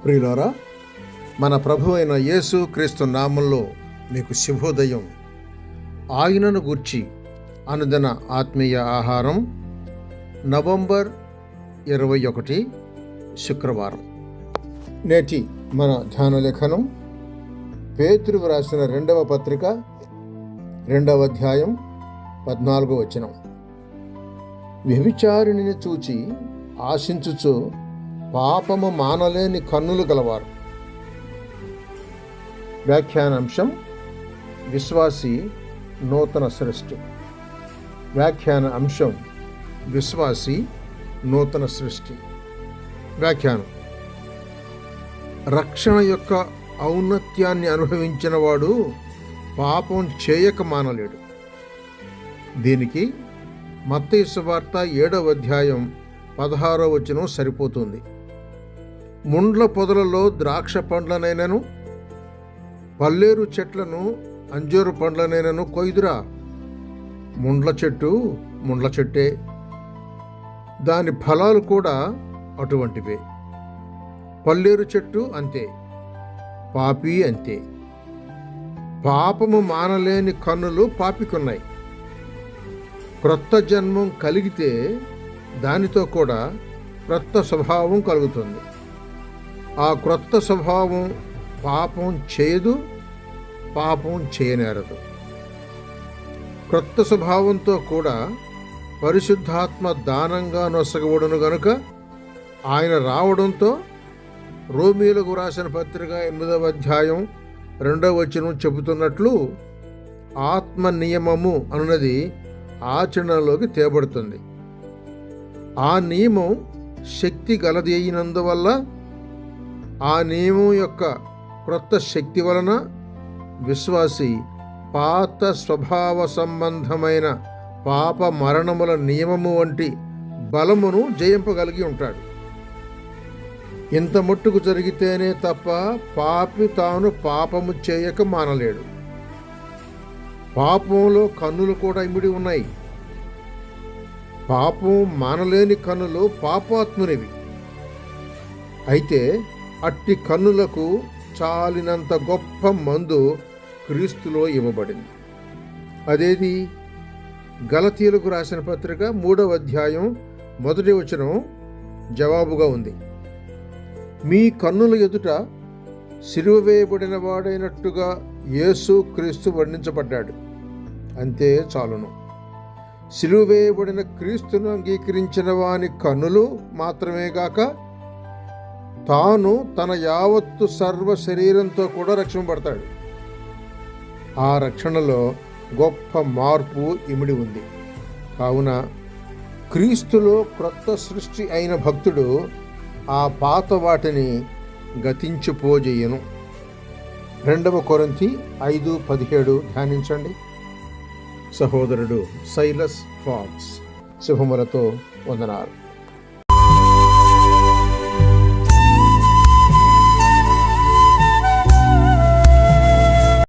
ప్రియులారా, మన ప్రభు అయిన యేసు క్రీస్తు నామంలో మీకు శుభోదయం. ఆయనను గూర్చి అనుదిన ఆత్మీయ ఆహారం, నవంబర్ 21 శుక్రవారం. నేటి మన ధ్యాన లేఖనం పేతురు రాసిన 2వ పత్రిక 2వ అధ్యాయం 14వ వచనం. వ్యభిచారిణిని చూచి ఆశించుచు పాపము మానలేని కన్నులు గలవారు. వ్యాఖ్యానాంశం: విశ్వాసి నూతన సృష్టి. వ్యాఖ్యాన అంశం: విశ్వాసి నూతన సృష్టి. వ్యాఖ్యానం: రక్షణ యొక్క ఔన్నత్యాన్ని అనుభవించిన వాడు పాపం చేయక మానలేడు. దీనికి మత్తయి సువార్త 7వ అధ్యాయం 16వ వచనం సరిపోతుంది. ముండ్ల పొదలలో ద్రాక్ష పండ్లనైనను, పల్లేరు చెట్లను అంజూరు పండ్లనైనను కొయ్దురా. ముండ్ల చెట్టే, దాని ఫలాలు కూడా అటువంటివే. పల్లేరు చెట్టు అంతే, పాపి అంతే. పాపము మానలేని కన్నులు పాపికున్నాయి. క్రొత్త జన్మం కలిగితే దానితో కూడా క్రొత్త స్వభావం కలుగుతుంది. ఆ క్రొత్త స్వభావం పాపం చేయదు, పాపం చేయనేరదు. క్రొత్త స్వభావంతో కూడా పరిశుద్ధాత్మ దానంగా నొసగబడును గనుక ఆయన రావడంతో రోమీయులకు రాసిన పత్రిక 8వ అధ్యాయం 2వ వచనం చెబుతున్నట్లు ఆత్మ నియమము అన్నది ఆచరణలోకి తేబడుతుంది. ఆ నియమం శక్తి గలది అయినందువల్ల, ఆ నియమం యొక్క క్రొత్త శక్తి వలన విశ్వాసి పాత స్వభావ సంబంధమైన పాప మరణముల నియమము వంటి బలమును జయింపగలిగి ఉంటాడు. ఇంత మట్టుకు జరిగితేనే తప్ప పాపి తాను పాపము చేయక మానలేడు. పాపంలో కన్నులు కూడా ఇమిడి ఉన్నాయి. పాపం మానలేని కన్నులు పాపాత్మునివి. అయితే అట్టి కన్నులకు చాలినంత గొప్ప మందు క్రీస్తులో ఇవ్వబడింది. అదేది? గలతీయులకు రాసిన పత్రిక 3వ అధ్యాయం 1వ వచనం జవాబుగా ఉంది. మీ కన్నుల ఎదుట సిలువ వేయబడిన వాడైనట్టుగా యేసు క్రీస్తు వర్ణించబడ్డాడు. అంతే చాలును. సిలువ వేయబడిన క్రీస్తును అంగీకరించిన వాని కన్నులు మాత్రమే గాక తాను తన యావత్తు సర్వ శరీరంతో కూడా రక్షింపబడతాడు. ఆ రక్షణలో గొప్ప మార్పు ఇమిడి ఉంది. కావున క్రీస్తులో క్రొత్త సృష్టి అయిన భక్తుడు ఆ పాత వాటిని గతించిపోజేయను. 2వ కొరింథీ 5:17 ధ్యానించండి. సహోదరుడు సైలస్ ఫాక్స్. శుభములతో వందనాలు.